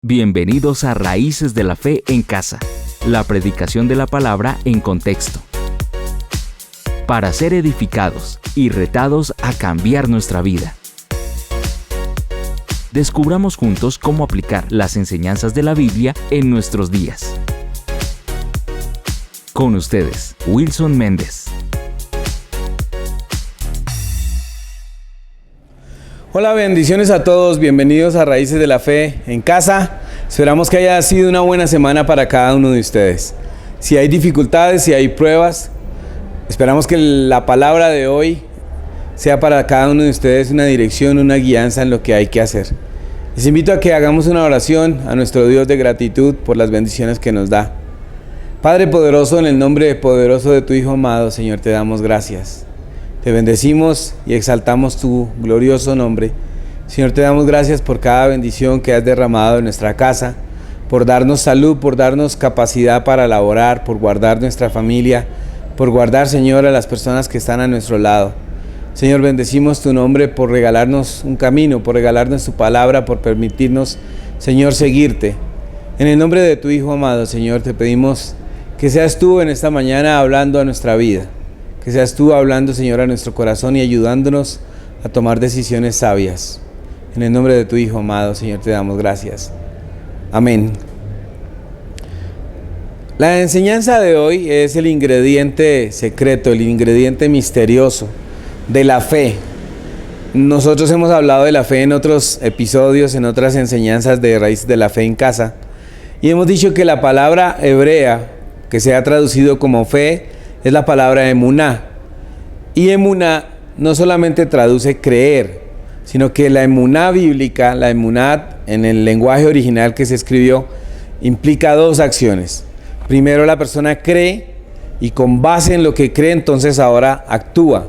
Bienvenidos a Raíces de la Fe en Casa, la predicación de la palabra en contexto. Para ser edificados y retados a cambiar nuestra vida. Descubramos juntos cómo aplicar las enseñanzas de la Biblia en nuestros días. Con ustedes, Wilson Méndez. Hola, bendiciones a todos, bienvenidos a Raíces de la Fe en Casa. Esperamos que haya sido una buena semana para cada uno de ustedes. Si hay dificultades, si hay pruebas, esperamos que la palabra de hoy sea para cada uno de ustedes una dirección, una guianza en lo que hay que hacer. Les invito a que hagamos una oración a nuestro Dios de gratitud por las bendiciones que nos da. Padre poderoso, en el nombre poderoso de tu Hijo amado, Señor, te damos gracias. Te bendecimos y exaltamos tu glorioso nombre. Señor, te damos gracias por cada bendición que has derramado en nuestra casa, por darnos salud, por darnos capacidad para laborar, por guardar nuestra familia, por guardar, Señor, a las personas que están a nuestro lado. Señor, bendecimos tu nombre por regalarnos un camino, por regalarnos tu palabra, por permitirnos, Señor, seguirte. En el nombre de tu Hijo amado, Señor, te pedimos que seas tú en esta mañana hablando a nuestra vida. Que seas tú hablando, Señor, a nuestro corazón y ayudándonos a tomar decisiones sabias. En el nombre de tu Hijo amado, Señor, te damos gracias. Amén. La enseñanza de hoy es el ingrediente secreto, el ingrediente misterioso de la fe. Nosotros hemos hablado de la fe en otros episodios, en otras enseñanzas de Raíces de la Fe en Casa. Y hemos dicho que la palabra hebrea, que se ha traducido como fe, es la palabra emuná. Y emuná no solamente traduce creer, sino que la emuná bíblica, la emuná en el lenguaje original que se escribió, implica dos acciones. Primero, la persona cree y con base en lo que cree, entonces ahora actúa.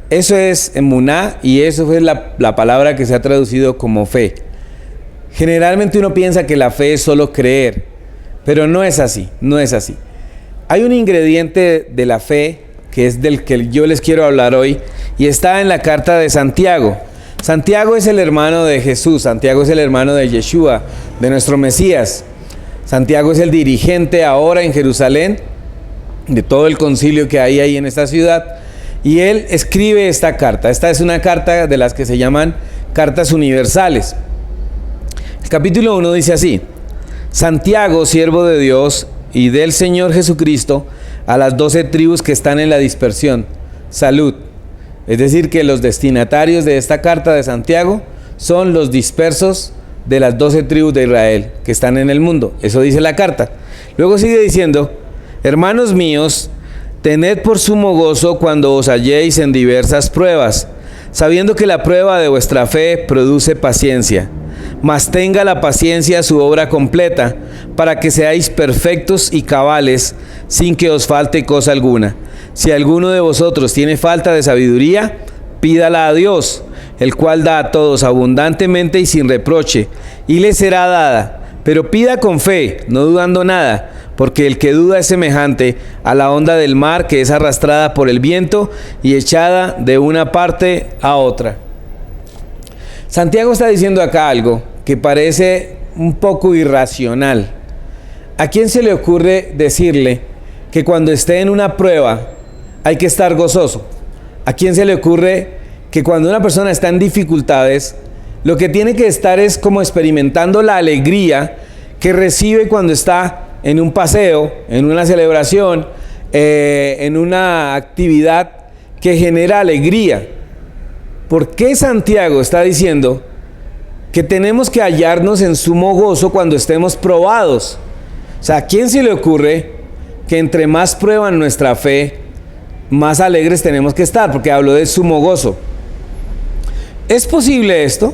Eso es emuná y eso es la palabra que se ha traducido como fe. Generalmente uno piensa que la fe es solo creer, pero no es así, no es así. Hay un ingrediente de la fe que es del que yo les quiero hablar hoy y está en la carta de Santiago. Santiago es el hermano de Jesús, Santiago es el hermano de Yeshua, de nuestro Mesías. Santiago es el dirigente ahora en Jerusalén de todo el concilio que hay ahí en esta ciudad y él escribe esta carta. Esta es una carta de las que se llaman cartas universales. El capítulo 1 dice así: Santiago, siervo de Dios y del Señor Jesucristo, a las 12 tribus que están en la dispersión, salud. Es decir, que los destinatarios de esta carta de Santiago son los dispersos de las 12 tribus de Israel que están en el mundo. Eso dice la carta. Luego sigue diciendo: hermanos míos, tened por sumo gozo cuando os halléis en diversas pruebas, sabiendo que la prueba de vuestra fe produce paciencia. Mas tenga la paciencia su obra completa, para que seáis perfectos y cabales, sin que os falte cosa alguna. Si alguno de vosotros tiene falta de sabiduría, pídala a Dios, el cual da a todos abundantemente y sin reproche, y le será dada. Pero pida con fe, no dudando nada, porque el que duda es semejante a la onda del mar que es arrastrada por el viento y echada de una parte a otra. Santiago está diciendo acá algo que parece un poco irracional. ¿A quién se le ocurre decirle que cuando esté en una prueba hay que estar gozoso? ¿A quién se le ocurre que cuando una persona está en dificultades, lo que tiene que estar es como experimentando la alegría que recibe cuando está en un paseo, en una celebración, en una actividad que genera alegría? ¿Por qué Santiago está diciendo que tenemos que hallarnos en sumo gozo cuando estemos probados? O sea, ¿a quién se le ocurre que entre más prueban nuestra fe, más alegres tenemos que estar? Porque habló de sumo gozo. ¿Es posible esto?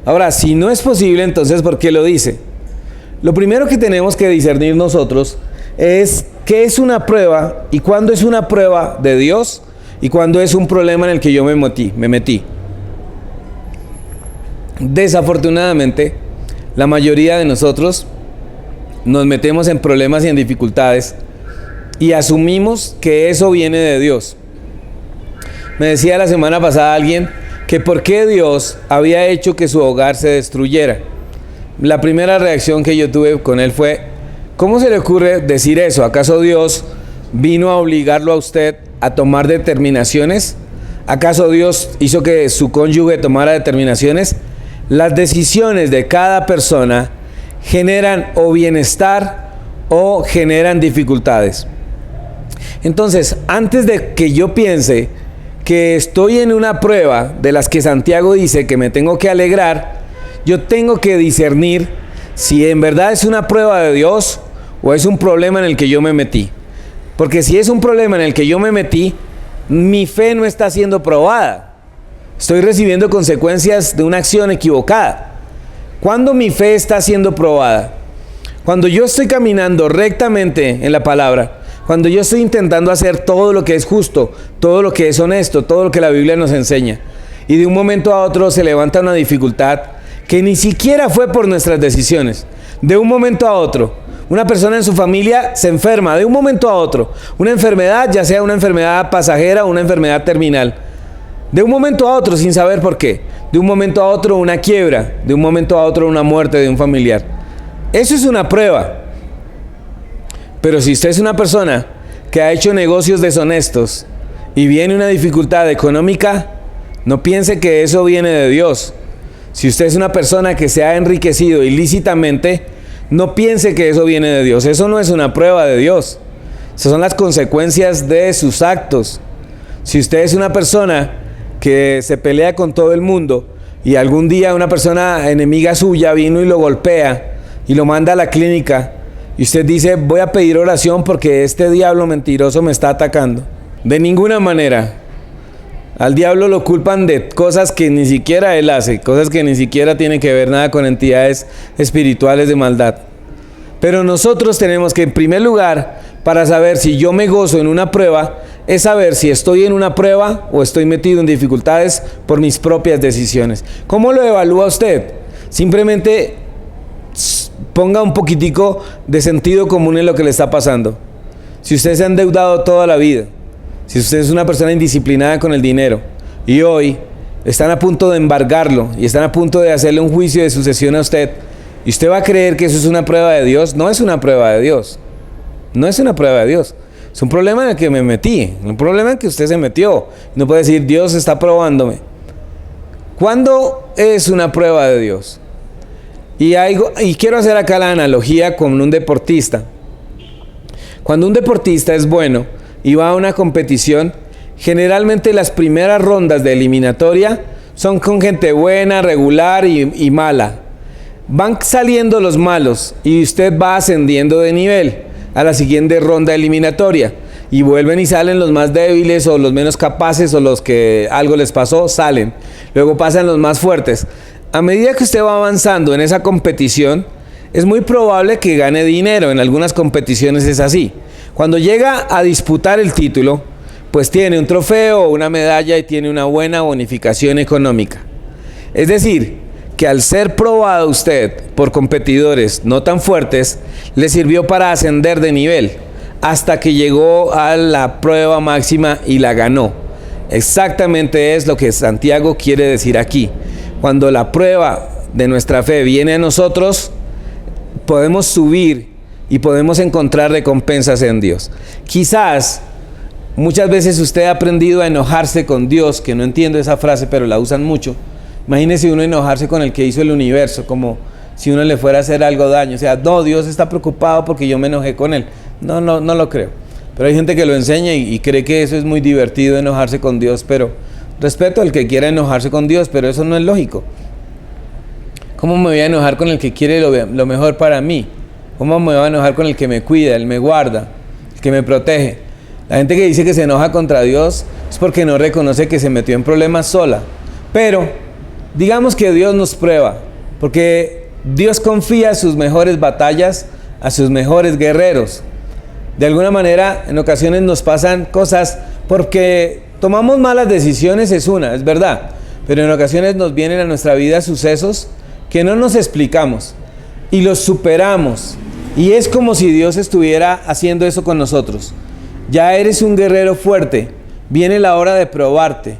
Ahora, si no es posible, entonces ¿por qué lo dice? Lo primero que tenemos que discernir nosotros es qué es una prueba y cuándo es una prueba de Dios y cuándo es un problema en el que yo me metí. Desafortunadamente, la mayoría de nosotros nos metemos en problemas y en dificultades y asumimos que eso viene de Dios. Me decía la semana pasada alguien que por qué Dios había hecho que su hogar se destruyera. La primera reacción que yo tuve con él fue, ¿cómo se le ocurre decir eso? ¿Acaso Dios vino a obligarlo a usted a tomar determinaciones? ¿Acaso Dios hizo que su cónyuge tomara determinaciones? Las decisiones de cada persona generan o bienestar o generan dificultades. Entonces, antes de que yo piense que estoy en una prueba de las que Santiago dice que me tengo que alegrar, yo tengo que discernir si en verdad es una prueba de Dios o es un problema en el que yo me metí. Porque si es un problema en el que yo me metí, mi fe no está siendo probada. Estoy recibiendo consecuencias de una acción equivocada. ¿Cuándo mi fe está siendo probada? Cuando yo estoy caminando rectamente en la palabra, cuando yo estoy intentando hacer todo lo que es justo, todo lo que es honesto, todo lo que la Biblia nos enseña, y de un momento a otro se levanta una dificultad que ni siquiera fue por nuestras decisiones. De un momento a otro, una persona en su familia se enferma, de un momento a otro, una enfermedad, ya sea una enfermedad pasajera o una enfermedad terminal, de un momento a otro sin saber por qué, de un momento a otro una quiebra, de un momento a otro una muerte de un familiar. Eso es una prueba. Pero si usted es una persona que ha hecho negocios deshonestos y viene una dificultad económica, no piense que eso viene de Dios. Si usted es una persona que se ha enriquecido ilícitamente, no piense que eso viene de Dios. Eso no es una prueba de Dios. Esas son las consecuencias de sus actos. Si usted es una persona que se pelea con todo el mundo y algún día una persona enemiga suya vino y lo golpea y lo manda a la clínica, y usted dice, voy a pedir oración porque este diablo mentiroso me está atacando. De ninguna manera. Al diablo lo culpan de cosas que ni siquiera él hace, cosas que ni siquiera tienen que ver nada con entidades espirituales de maldad. Pero nosotros tenemos que, en primer lugar, para saber si yo me gozo en una prueba, es saber si estoy en una prueba o estoy metido en dificultades por mis propias decisiones. ¿Cómo lo evalúa usted? Simplemente ponga un poquitico de sentido común en lo que le está pasando. Si usted se ha endeudado toda la vida, si usted es una persona indisciplinada con el dinero y hoy están a punto de embargarlo y están a punto de hacerle un juicio de sucesión a usted, y usted va a creer que eso es una prueba de Dios, no es una prueba de Dios. No es una prueba de Dios. Es un problema en el que me metí, un problema en el que usted se metió. No puede decir, Dios está probándome. ¿Cuándo es una prueba de Dios? Y quiero hacer acá la analogía con un deportista. Cuando un deportista es bueno y va a una competición, generalmente las primeras rondas de eliminatoria son con gente buena, regular y mala. Van saliendo los malos y usted va ascendiendo de nivel a la siguiente ronda eliminatoria. Y vuelven y salen los más débiles o los menos capaces o los que algo les pasó, salen. Luego pasan los más fuertes. A medida que usted va avanzando en esa competición, es muy probable que gane dinero. En algunas competiciones es así. Cuando llega a disputar el título, pues tiene un trofeo, una medalla y tiene una buena bonificación económica. Es decir, que al ser probado usted por competidores no tan fuertes, le sirvió para ascender de nivel, hasta que llegó a la prueba máxima y la ganó. Exactamente es lo que Santiago quiere decir aquí. Cuando la prueba de nuestra fe viene a nosotros, podemos subir y podemos encontrar recompensas en Dios. Quizás muchas veces usted ha aprendido a enojarse con Dios, que no entiendo esa frase, pero la usan mucho. Imagínese uno enojarse con el que hizo el universo, como si uno le fuera a hacer algo daño. O sea, no, Dios está preocupado porque yo me enojé con él. No lo creo. Pero hay gente que lo enseña y cree que eso es muy divertido, enojarse con Dios, pero respeto al que quiera enojarse con Dios, pero eso no es lógico. ¿Cómo me voy a enojar con el que quiere lo mejor para mí? ¿Cómo me voy a enojar con el que me cuida, el me guarda, el que me protege? La gente que dice que se enoja contra Dios es porque no reconoce que se metió en problemas sola. Pero digamos que Dios nos prueba, porque Dios confía sus mejores batallas a sus mejores guerreros. De alguna manera, en ocasiones nos pasan cosas porque tomamos malas decisiones, es verdad. Pero en ocasiones nos vienen a nuestra vida sucesos que no nos explicamos y los superamos. Y es como si Dios estuviera haciendo eso con nosotros. Ya eres un guerrero fuerte, viene la hora de probarte.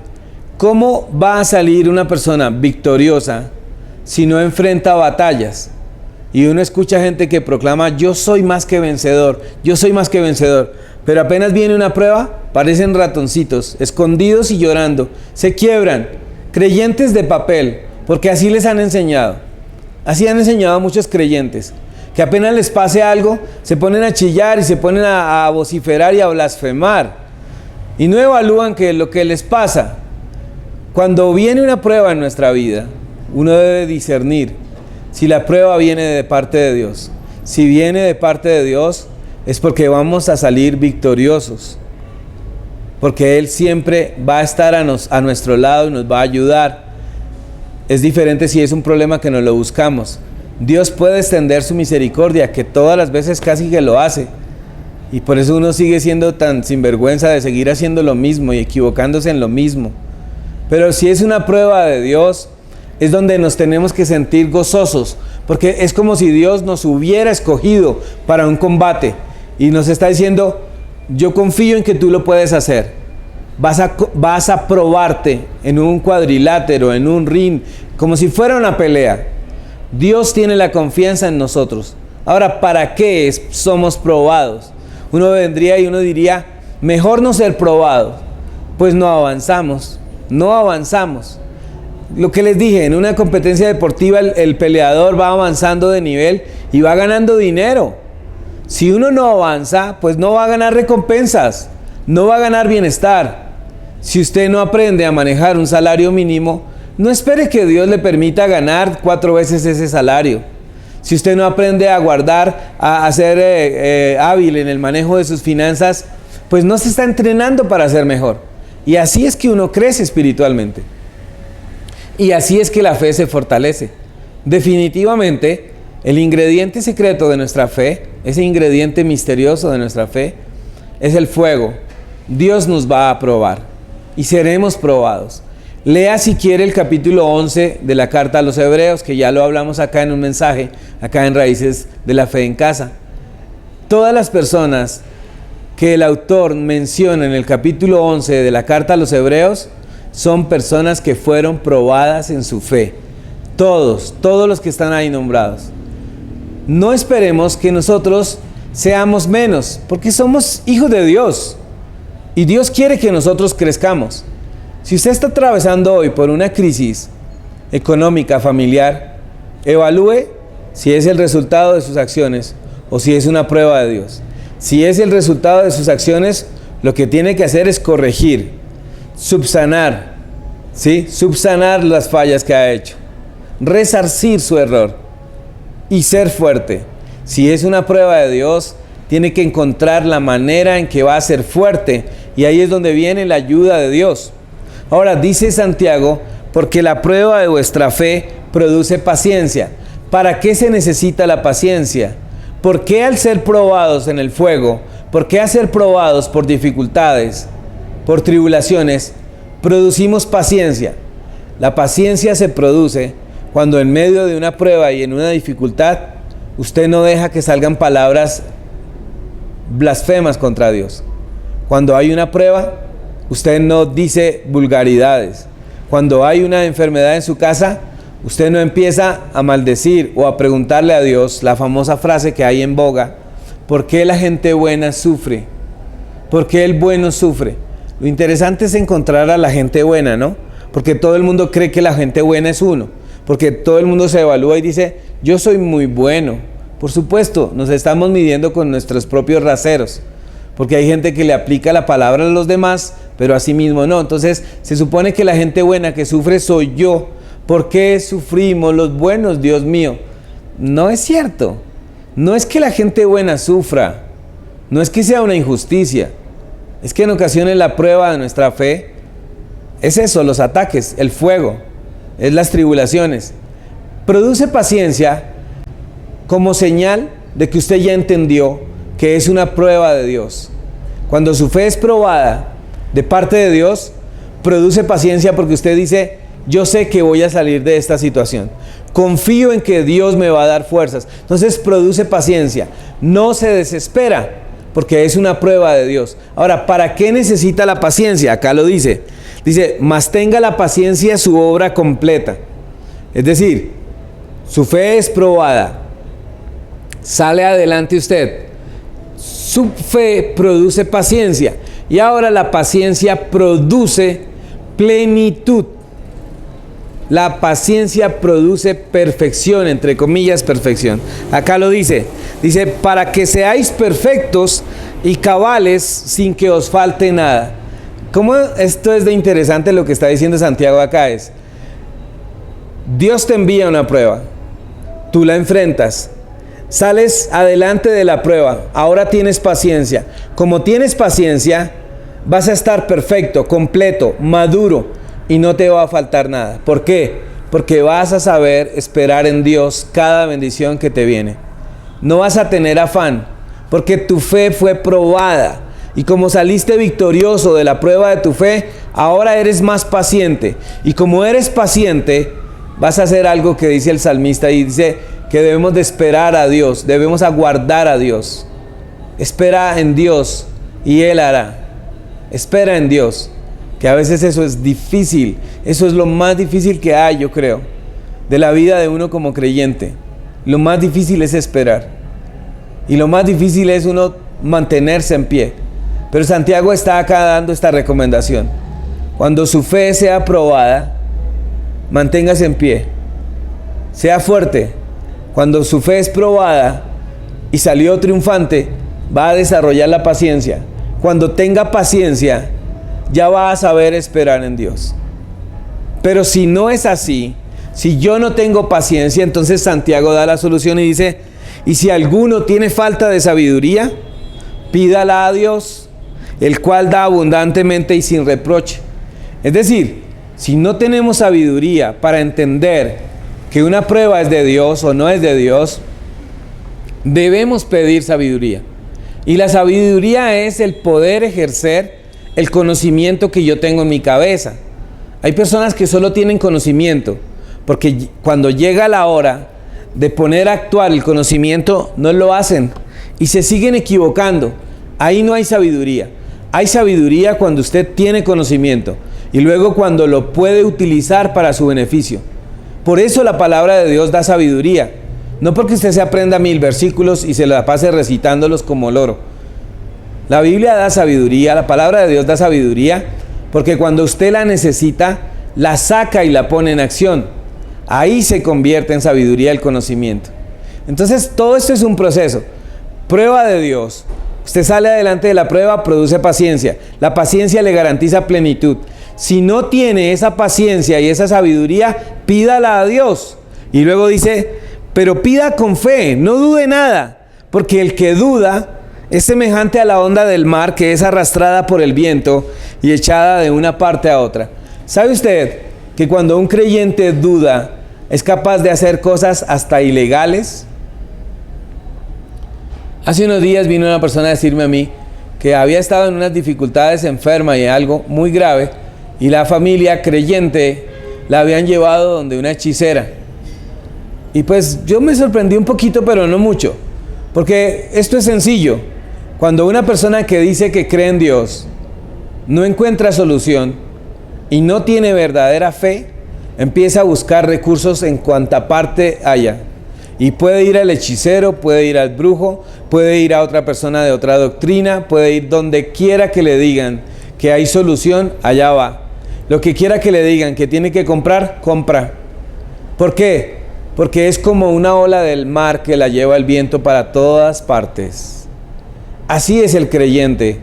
¿Cómo va a salir una persona victoriosa si no enfrenta batallas? Y uno escucha gente que proclama, yo soy más que vencedor, yo soy más que vencedor. Pero apenas viene una prueba, parecen ratoncitos, escondidos y llorando. Se quiebran, creyentes de papel, porque así les han enseñado. Así han enseñado a muchos creyentes, que apenas les pase algo, se ponen a chillar y se ponen a vociferar y a blasfemar. Y no evalúan que lo que les pasa. Cuando viene una prueba en nuestra vida, uno debe discernir si la prueba viene de parte de Dios. Si viene de parte de Dios, es porque vamos a salir victoriosos. Porque Él siempre va a estar a nuestro lado y nos va a ayudar. Es diferente si es un problema que nos lo buscamos. Dios puede extender su misericordia, que todas las veces casi que lo hace. Y por eso uno sigue siendo tan sinvergüenza de seguir haciendo lo mismo y equivocándose en lo mismo. Pero si es una prueba de Dios, es donde nos tenemos que sentir gozosos, porque es como si Dios nos hubiera escogido para un combate y nos está diciendo, yo confío en que tú lo puedes hacer. Vas a probarte en un cuadrilátero, en un ring, como si fuera una pelea. Dios tiene la confianza en nosotros. Ahora, ¿para qué somos probados? Uno vendría y uno diría, mejor no ser probado, pues no avanzamos. Lo que les dije, en una competencia deportiva el peleador va avanzando de nivel y va ganando dinero. Si uno no avanza, pues no va a ganar recompensas, no va a ganar bienestar. Si usted no aprende a manejar un salario mínimo, no espere que Dios le permita ganar 4 veces ese salario. Si usted no aprende a guardar, a ser hábil en el manejo de sus finanzas, pues no se está entrenando para ser mejor. Y así es que uno crece espiritualmente. Y así es que la fe se fortalece. Definitivamente, el ingrediente secreto de nuestra fe, ese ingrediente misterioso de nuestra fe, es el fuego. Dios nos va a probar y seremos probados. Lea si quiere el capítulo 11 de la carta a los Hebreos, que ya lo hablamos acá en un mensaje, acá en Raíces de la Fe en Casa. Todas las personas que el autor menciona en el capítulo 11 de la carta a los Hebreos son personas que fueron probadas en su fe. Todos los que están ahí nombrados. No esperemos que nosotros seamos menos, porque somos hijos de Dios y Dios quiere que nosotros crezcamos. Si usted está atravesando hoy por una crisis económica, familiar, evalúe si es el resultado de sus acciones o si es una prueba de Dios. Si es el resultado de sus acciones, lo que tiene que hacer es corregir, subsanar, ¿sí? Subsanar las fallas que ha hecho, resarcir su error y ser fuerte. Si es una prueba de Dios, tiene que encontrar la manera en que va a ser fuerte, y ahí es donde viene la ayuda de Dios. Ahora dice Santiago, porque la prueba de vuestra fe produce paciencia. ¿Para qué se necesita la paciencia? ¿Por qué al ser probados en el fuego, por qué al ser probados por dificultades, por tribulaciones, producimos paciencia? La paciencia se produce cuando en medio de una prueba y en una dificultad, usted no deja que salgan palabras blasfemas contra Dios. Cuando hay una prueba, usted no dice vulgaridades. Cuando hay una enfermedad en su casa, usted no empieza a maldecir o a preguntarle a Dios la famosa frase que hay en boga: ¿por qué la gente buena sufre? ¿Por qué el bueno sufre? Lo interesante es encontrar a la gente buena, ¿no? Porque todo el mundo cree que la gente buena es uno. Porque todo el mundo se evalúa y dice, yo soy muy bueno. Por supuesto, nos estamos midiendo con nuestros propios raseros. Porque hay gente que le aplica la palabra a los demás, pero a sí mismo no. Entonces, se supone que la gente buena que sufre soy yo. ¿Por qué sufrimos los buenos, Dios mío? No es cierto. No es que la gente buena sufra. No es que sea una injusticia. Es que en ocasiones la prueba de nuestra fe es eso, los ataques, el fuego, es las tribulaciones. Produce paciencia como señal de que usted ya entendió que es una prueba de Dios. Cuando su fe es probada de parte de Dios, produce paciencia porque usted dice, yo sé que voy a salir de esta situación. Confío en que Dios me va a dar fuerzas. Entonces produce paciencia. No se desespera porque es una prueba de Dios. Ahora, ¿para qué necesita la paciencia? Acá lo dice. Dice, mas tenga la paciencia su obra completa. Es decir, su fe es probada. sale adelante usted. Su fe produce paciencia y ahora la paciencia produce plenitud. La paciencia produce perfección, entre comillas, perfección. Acá lo dice, para que seáis perfectos y cabales sin que os falte nada. ¿Cómo esto es de interesante lo que está diciendo Santiago acá? Es, Dios te envía una prueba, tú la enfrentas, sales adelante de la prueba, ahora tienes paciencia. Como tienes paciencia, vas a estar perfecto, completo, maduro y no te va a faltar nada. ¿Por qué? Porque vas a saber esperar en Dios cada bendición que te viene. No vas a tener afán, porque tu fe fue probada. Y como saliste victorioso de la prueba de tu fe, ahora eres más paciente. Y como eres paciente, vas a hacer algo que dice el salmista y dice que debemos de esperar a Dios, debemos aguardar a Dios. Espera en Dios y Él hará. Espera en Dios, que a veces eso es difícil, eso es lo más difícil que hay, yo creo, de la vida de uno como creyente. Lo más difícil es esperar y lo más difícil es uno mantenerse en pie. Pero Santiago está acá dando esta recomendación: cuando su fe sea probada, manténgase en pie, sea fuerte. Cuando su fe es probada y salió triunfante, va a desarrollar la paciencia. Cuando tenga paciencia, ya va a saber esperar en Dios. Pero si no es así, si yo no tengo paciencia, entonces Santiago da la solución y dice: y si alguno tiene falta de sabiduría, pídala a Dios, el cual da abundantemente y sin reproche. Es decir, si no tenemos sabiduría para entender que una prueba es de Dios o no es de Dios, debemos pedir sabiduría. Y la sabiduría es el poder ejercer el conocimiento que yo tengo en mi cabeza. Hay personas que solo tienen conocimiento, porque cuando llega la hora de poner a actuar el conocimiento, no lo hacen y se siguen equivocando. Ahí no hay sabiduría. Hay sabiduría cuando usted tiene conocimiento y luego cuando lo puede utilizar para su beneficio. Por eso la palabra de Dios da sabiduría. No porque usted se aprenda 1000 versículos y se la pase recitándolos como loro. La Biblia da sabiduría, la palabra de Dios da sabiduría, porque cuando usted la necesita, la saca y la pone en acción. Ahí se convierte en sabiduría el conocimiento. Entonces todo esto es un proceso. Prueba de Dios. Usted sale adelante de la prueba, produce paciencia. La paciencia le garantiza plenitud. Si no tiene esa paciencia y esa sabiduría, pídala a Dios. Y luego dice, pero pida con fe, no dude nada, porque el que duda es semejante a la onda del mar que es arrastrada por el viento y echada de una parte a otra. ¿Sabe usted que cuando un creyente duda, es capaz de hacer cosas hasta ilegales? Hace unos días vino una persona a decirme a mí que había estado en unas dificultades, enferma y algo muy grave, y la familia creyente la habían llevado donde una hechicera. Y pues yo me sorprendí un poquito, pero no mucho, porque esto es sencillo. Cuando una persona que dice que cree en Dios no encuentra solución y no tiene verdadera fe, empieza a buscar recursos en cuanta parte haya. Y puede ir al hechicero, puede ir al brujo, puede ir a otra persona de otra doctrina, puede ir donde quiera que le digan que hay solución, allá va. Lo que quiera que le digan que tiene que comprar, compra. ¿Por qué? Porque es como una ola del mar que la lleva el viento para todas partes. Así es el creyente,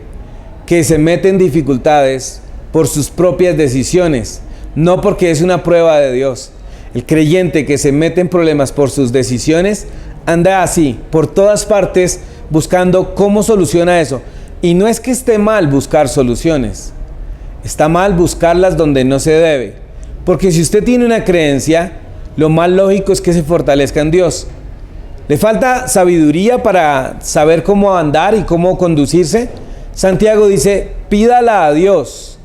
que se mete en dificultades por sus propias decisiones, no porque es una prueba de Dios. El creyente que se mete en problemas por sus decisiones anda así, por todas partes, buscando cómo soluciona eso. Y no es que esté mal buscar soluciones, está mal buscarlas donde no se debe. Porque si usted tiene una creencia, lo más lógico es que se fortalezca en Dios. ¿Le falta sabiduría para saber cómo andar y cómo conducirse? Santiago dice, pídala a Dios.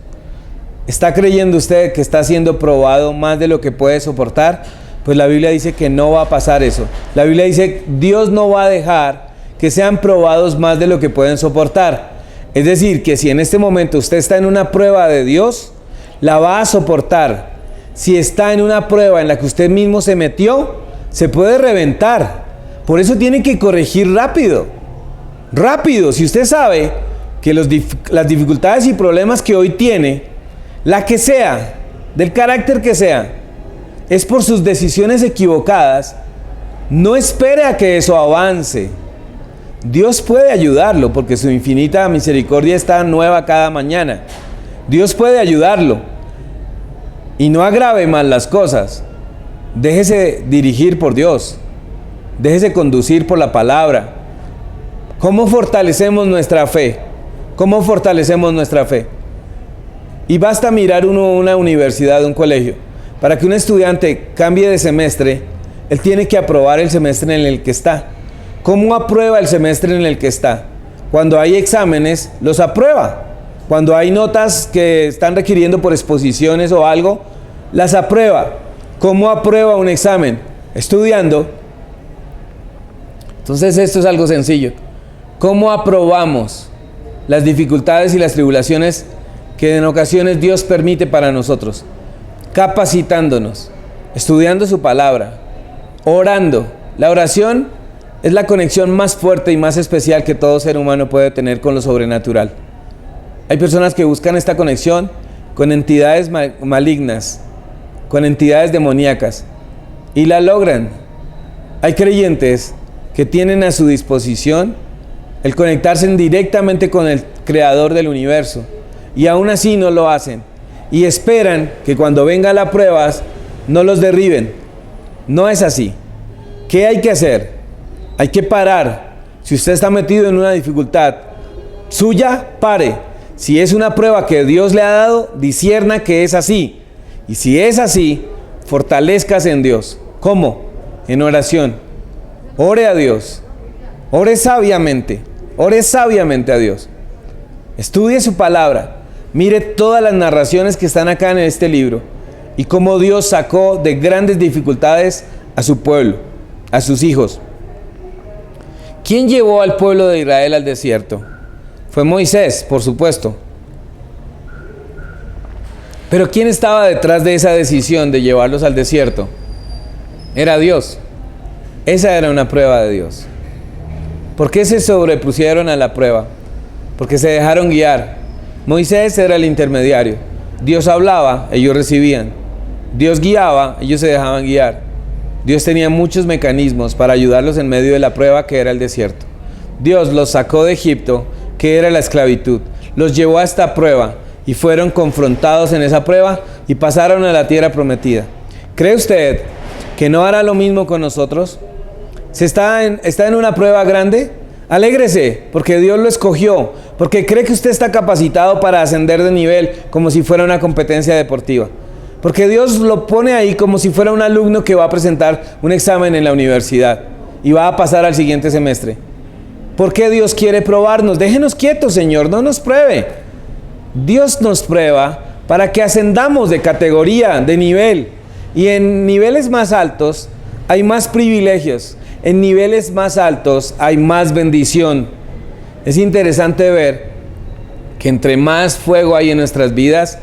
¿Está creyendo usted que está siendo probado más de lo que puede soportar? Pues la Biblia dice que no va a pasar eso. La Biblia dice, Dios no va a dejar que sean probados más de lo que pueden soportar. Es decir, que si en este momento usted está en una prueba de Dios, la va a soportar. Si está en una prueba en la que usted mismo se metió, se puede reventar, Por eso tiene que corregir rápido. Rápido. Si usted sabe que las dificultades y problemas que hoy tiene, la que sea, del carácter que sea, es por sus decisiones equivocadas, no espere a que eso avance. Dios puede ayudarlo porque su infinita misericordia está nueva cada mañana. Dios puede ayudarlo y no agrave más las cosas. Déjese dirigir por Dios. Déjese conducir por la palabra. ¿Cómo fortalecemos nuestra fe? ¿Cómo fortalecemos nuestra fe? Y basta mirar una universidad, un colegio. Para que un estudiante cambie de semestre, él tiene que aprobar el semestre en el que está. ¿Cómo aprueba el semestre en el que está? Cuando hay exámenes, los aprueba. Cuando hay notas que están requiriendo por exposiciones o algo, las aprueba. ¿Cómo aprueba un examen? Estudiando. Entonces esto es algo sencillo. ¿Cómo aprobamos las dificultades y las tribulaciones que en ocasiones Dios permite para nosotros? Capacitándonos, estudiando su palabra, orando. La oración es la conexión más fuerte y más especial que todo ser humano puede tener con lo sobrenatural. Hay personas que buscan esta conexión con entidades malignas, con entidades demoníacas, y la logran. Hay creyentes que tienen a su disposición el conectarse directamente con el Creador del universo, y aún así no lo hacen, y esperan que cuando vengan las pruebas no los derriben. No es así. ¿Qué hay que hacer? Hay que parar. Si usted está metido en una dificultad suya, pare. Si es una prueba que Dios le ha dado, discierna que es así. Y si es así, fortalézcase en Dios. ¿Cómo? En oración. Ore a Dios. Ore sabiamente a Dios. Estudie su palabra. Mire todas las narraciones que están acá en este libro y cómo Dios sacó de grandes dificultades a su pueblo, a sus hijos. ¿Quién llevó al pueblo de Israel al desierto? Fue Moisés, por supuesto. Pero ¿quién estaba detrás de esa decisión de llevarlos al desierto? Era Dios. Esa era una prueba de Dios. ¿Por qué se sobrepusieron a la prueba? Porque se dejaron guiar. Moisés era el intermediario. Dios hablaba, ellos recibían. Dios guiaba, ellos se dejaban guiar. Dios tenía muchos mecanismos para ayudarlos en medio de la prueba que era el desierto. Dios los sacó de Egipto, que era la esclavitud. Los llevó a esta prueba y fueron confrontados en esa prueba y pasaron a la tierra prometida. ¿Cree usted que no hará lo mismo con nosotros? ¿Está en una prueba grande? Alégrese, porque Dios lo escogió, porque cree que usted está capacitado para ascender de nivel como si fuera una competencia deportiva. Porque Dios lo pone ahí como si fuera un alumno que va a presentar un examen en la universidad y va a pasar al siguiente semestre. ¿Por qué Dios quiere probarnos? Déjenos quietos, Señor, no nos pruebe. Dios nos prueba para que ascendamos de categoría, de nivel. Y en niveles más altos hay más privilegios. En niveles más altos hay más bendición. Es interesante ver que entre más fuego hay en nuestras vidas,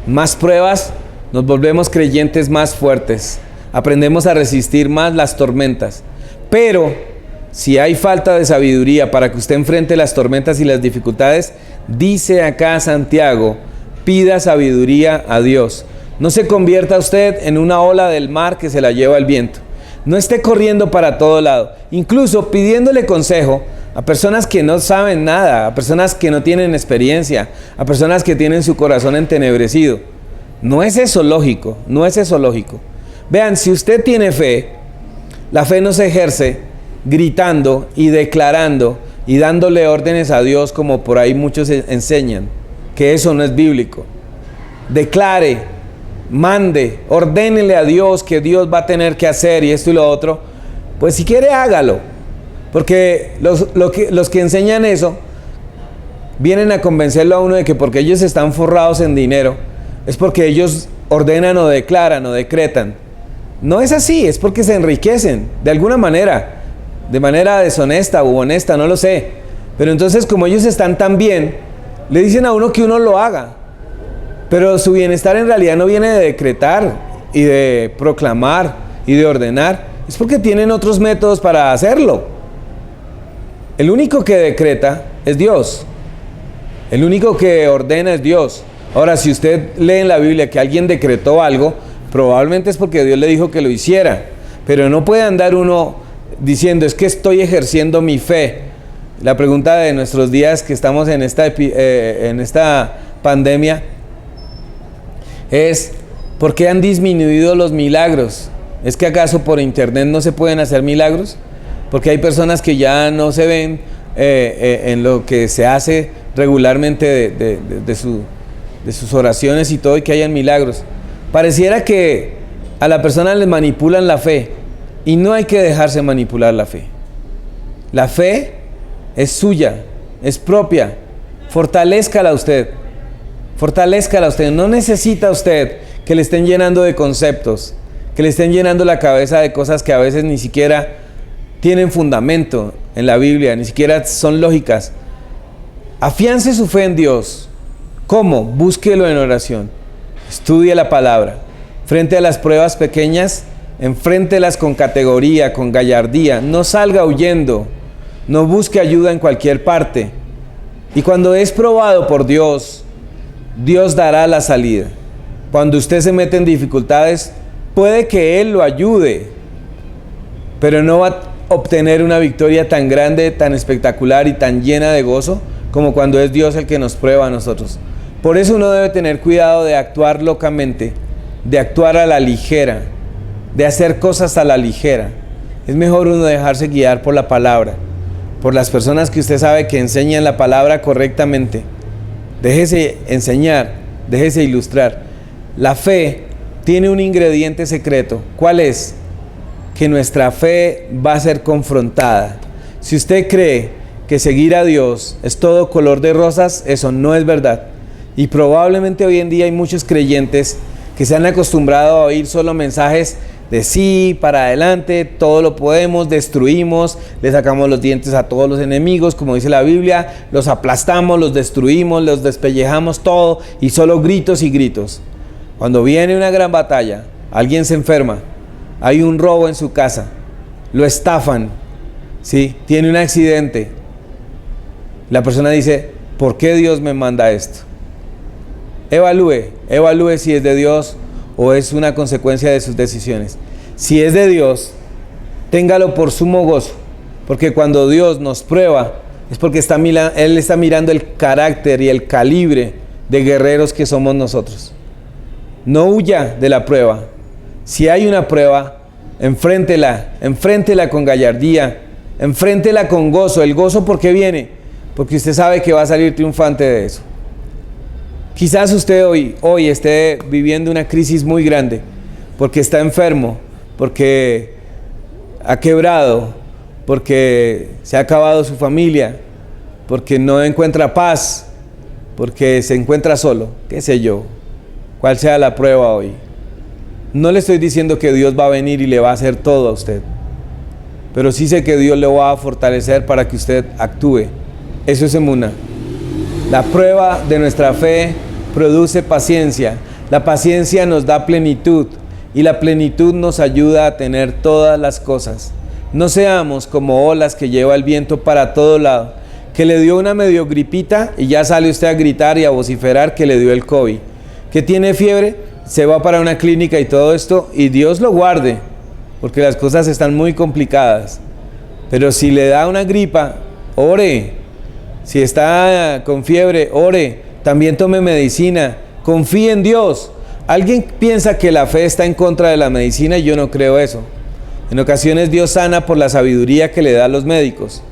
más pruebas, nos volvemos creyentes más fuertes. Aprendemos a resistir más las tormentas. Pero si hay falta de sabiduría para que usted enfrente las tormentas y las dificultades, dice acá Santiago, pida sabiduría a Dios. No se convierta usted en una ola del mar que se la lleva el viento. No esté corriendo para todo lado, incluso pidiéndole consejo a personas que no saben nada, a personas que no tienen experiencia, a personas que tienen su corazón entenebrecido. No es eso lógico, no es eso lógico. Vean, si usted tiene fe, la fe no se ejerce gritando y declarando y dándole órdenes a Dios como por ahí muchos enseñan, que eso no es bíblico. Declare, mande, ordénele a Dios que Dios va a tener que hacer y esto y lo otro. Pues si quiere hágalo, porque los que enseñan eso vienen a convencerlo a uno de que porque ellos están forrados en dinero es porque ellos ordenan o declaran o decretan. No es así, es porque se enriquecen de alguna manera, de manera deshonesta u honesta, no lo sé. Pero entonces, como ellos están tan bien, le dicen a uno que uno lo haga. Pero su bienestar en realidad no viene de decretar y de proclamar y de ordenar, es porque tienen otros métodos para hacerlo. El único que decreta es Dios. El único que ordena es Dios. Ahora, si usted lee en la Biblia que alguien decretó algo, probablemente es porque Dios le dijo que lo hiciera. Pero no puede andar uno diciendo, es que estoy ejerciendo mi fe. La pregunta de nuestros días que estamos en esta pandemia es, ¿por qué han disminuido los milagros? ¿Es que acaso por internet no se pueden hacer milagros? Porque hay personas que ya no se ven en lo que se hace regularmente de sus oraciones y todo, y que hayan milagros. Pareciera que a la persona le manipulan la fe, y no hay que dejarse manipular la fe. La fe es suya, es propia. Fortalézcala usted. Fortalézcala usted. No necesita usted que le estén llenando de conceptos, que le estén llenando la cabeza de cosas que a veces ni siquiera tienen fundamento en la Biblia, ni siquiera son lógicas. Afiance su fe en Dios. ¿Cómo? Búsquelo en oración. Estudie la palabra. Frente a las pruebas pequeñas, enfréntelas con categoría, con gallardía. No salga huyendo. No busque ayuda en cualquier parte. Y cuando es probado por Dios, Dios dará la salida. Cuando usted se mete en dificultades, puede que Él lo ayude, pero no va a obtener una victoria tan grande, tan espectacular y tan llena de gozo como cuando es Dios el que nos prueba a nosotros. Por eso uno debe tener cuidado de actuar locamente, de actuar a la ligera, de hacer cosas a la ligera. Es mejor uno dejarse guiar por la palabra, por las personas que usted sabe que enseñan la palabra correctamente. Déjese enseñar, déjese ilustrar. La fe tiene un ingrediente secreto. ¿Cuál es? Que nuestra fe va a ser confrontada. Si usted cree que seguir a Dios es todo color de rosas, eso no es verdad. Y probablemente hoy en día hay muchos creyentes que se han acostumbrado a oír solo mensajes de sí, para adelante, todo lo podemos, destruimos, le sacamos los dientes a todos los enemigos, como dice la Biblia, los aplastamos, los destruimos, los despellejamos todo, y solo gritos y gritos. Cuando viene una gran batalla, alguien se enferma, hay un robo en su casa, lo estafan, ¿sí? Tiene un accidente, la persona dice, ¿por qué Dios me manda esto? Evalúe si es de Dios o es una consecuencia de sus decisiones. Si es de Dios, téngalo por sumo gozo, porque cuando Dios nos prueba, es porque Él está mirando el carácter y el calibre de guerreros que somos nosotros. No huya de la prueba. Si hay una prueba, enfréntela con gallardía, enfréntela con gozo. El gozo, ¿por qué viene? Porque usted sabe que va a salir triunfante de eso. Quizás usted hoy esté viviendo una crisis muy grande, porque está enfermo, porque ha quebrado, porque se ha acabado su familia, porque no encuentra paz, porque se encuentra solo, qué sé yo, cuál sea la prueba hoy. No le estoy diciendo que Dios va a venir y le va a hacer todo a usted, pero sí sé que Dios le va a fortalecer para que usted actúe. Eso es emuna. La prueba de nuestra fe produce paciencia. La paciencia nos da plenitud y la plenitud nos ayuda a tener todas las cosas. No seamos como olas que lleva el viento para todo lado, que le dio una medio gripita y ya sale usted a gritar y a vociferar que le dio el COVID. Que tiene fiebre, se va para una clínica y todo esto, y Dios lo guarde, porque las cosas están muy complicadas. Pero si le da una gripa, ore. Si está con fiebre, ore. También tome medicina. Confíe en Dios. Alguien piensa que la fe está en contra de la medicina y yo no creo eso. En ocasiones Dios sana por la sabiduría que le da a los médicos.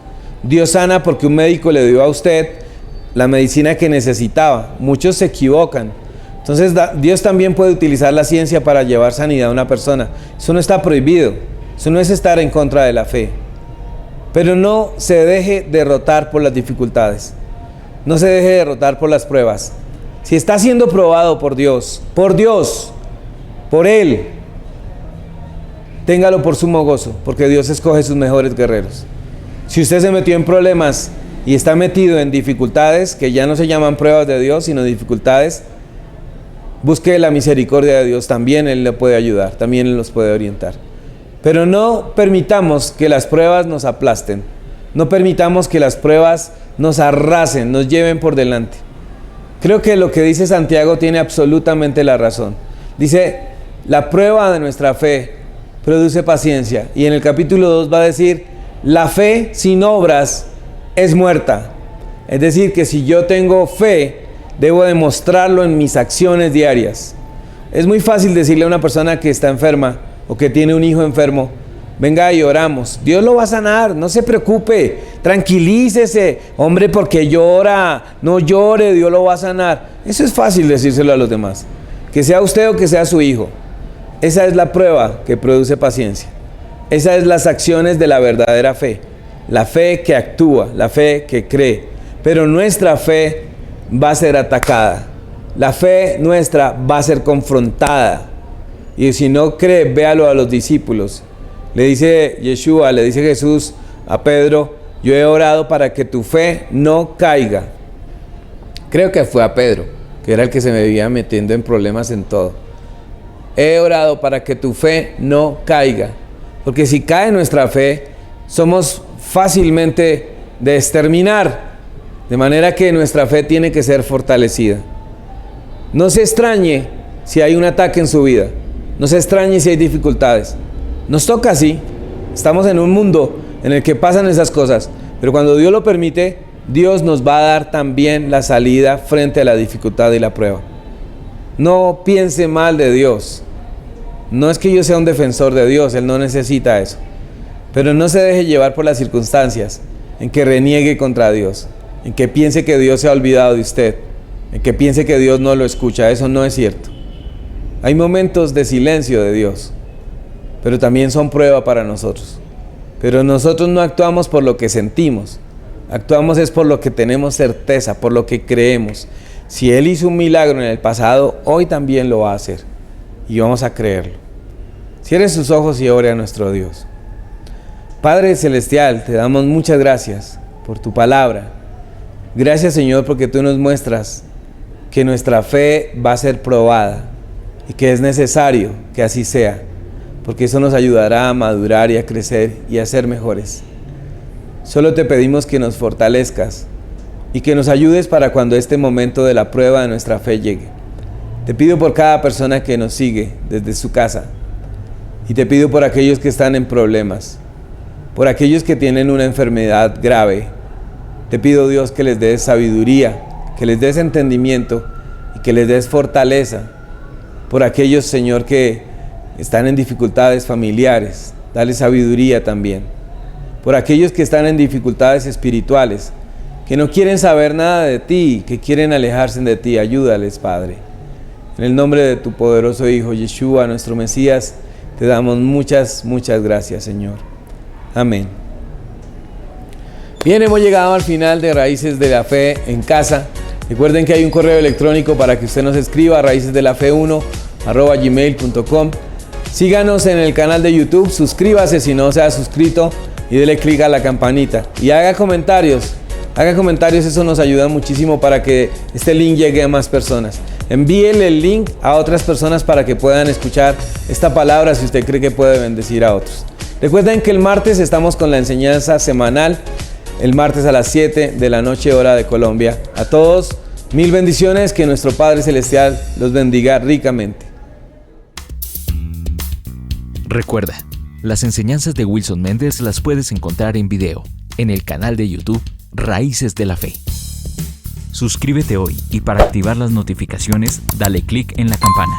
Dios sana porque un médico le dio a usted la medicina que necesitaba. Muchos se equivocan. Entonces Dios también puede utilizar la ciencia para llevar sanidad a una persona. Eso no está prohibido. Eso no es estar en contra de la fe. Pero no se deje derrotar por las dificultades. No se deje derrotar por las pruebas. Si está siendo probado por Dios, por Él, téngalo por sumo gozo, porque Dios escoge sus mejores guerreros. Si usted se metió en problemas y está metido en dificultades, que ya no se llaman pruebas de Dios, sino dificultades, busque la misericordia de Dios. También Él le puede ayudar, también Él los puede orientar. Pero no permitamos que las pruebas nos aplasten. No permitamos que las pruebas nos arrasen, nos lleven por delante. Creo que lo que dice Santiago tiene absolutamente la razón. Dice, la prueba de nuestra fe produce paciencia. Y en el capítulo 2 va a decir, la fe sin obras es muerta. Es decir, que si yo tengo fe, debo demostrarlo en mis acciones diarias. Es muy fácil decirle a una persona que está enferma o que tiene un hijo enfermo, venga y oramos, Dios lo va a sanar, no se preocupe, tranquilícese, hombre, porque llora, no llore, Dios lo va a sanar. Eso es fácil decírselo a los demás, que sea usted o que sea su hijo. Esa es la prueba que produce paciencia. Esas son las acciones de la verdadera fe, la fe que actúa, la fe que cree. Pero nuestra fe va a ser atacada, la fe nuestra va a ser confrontada. Y si no cree, véalo a los discípulos. Le dice Yeshua, le dice Jesús a Pedro, yo he orado para que tu fe no caiga. Creo que fue a Pedro, que era el que se me veía metiendo en problemas en todo. He orado para que tu fe no caiga. Porque si cae nuestra fe, somos fácilmente de exterminar. De manera que nuestra fe tiene que ser fortalecida. No se extrañe si hay un ataque en su vida. No se extrañe si hay dificultades. Nos toca así. Estamos en un mundo en el que pasan esas cosas. Pero cuando Dios lo permite, Dios nos va a dar también la salida frente a la dificultad y la prueba. No piense mal de Dios. No es que yo sea un defensor de Dios, Él no necesita eso. Pero no se deje llevar por las circunstancias en que reniegue contra Dios, en que piense que Dios se ha olvidado de usted, en que piense que Dios no lo escucha. Eso no es cierto. Hay momentos de silencio de Dios, pero también son prueba para nosotros. Pero nosotros no actuamos por lo que sentimos, actuamos es por lo que tenemos certeza, por lo que creemos. Si Él hizo un milagro en el pasado, hoy también lo va a hacer. Y vamos a creerlo. Cierre sus ojos y ore a nuestro Dios. Padre Celestial, te damos muchas gracias por tu palabra. Gracias, Señor, porque tú nos muestras que nuestra fe va a ser probada y que es necesario que así sea, porque eso nos ayudará a madurar y a crecer y a ser mejores. Solo te pedimos que nos fortalezcas y que nos ayudes para cuando este momento de la prueba de nuestra fe llegue. Te pido por cada persona que nos sigue desde su casa y te pido por aquellos que están en problemas, por aquellos que tienen una enfermedad grave. Te pido, Dios, que les des sabiduría, que les des entendimiento y que les des fortaleza. Por aquellos, Señor, que están en dificultades familiares, dale sabiduría también. Por aquellos que están en dificultades espirituales, que no quieren saber nada de ti, que quieren alejarse de ti, ayúdales, Padre. En el nombre de tu poderoso Hijo, Yeshua, nuestro Mesías, te damos muchas gracias, Señor. Amén. Bien, hemos llegado al final de Raíces de la Fe en Casa. Recuerden que hay un correo electrónico para que usted nos escriba, raicesdelafe1@gmail.com. Síganos en el canal de YouTube, suscríbase si no se ha suscrito y dele clic a la campanita. Y haga comentarios, eso nos ayuda muchísimo para que este link llegue a más personas. Envíele el link a otras personas para que puedan escuchar esta palabra si usted cree que puede bendecir a otros. Recuerden que el martes estamos con la enseñanza semanal, el martes a las 7 de la noche, hora de Colombia. A todos, mil bendiciones, que nuestro Padre Celestial los bendiga ricamente. Recuerda, las enseñanzas de Wilson Méndez las puedes encontrar en video, en el canal de YouTube Raíces de la Fe. Suscríbete hoy y para activar las notificaciones, dale clic en la campana.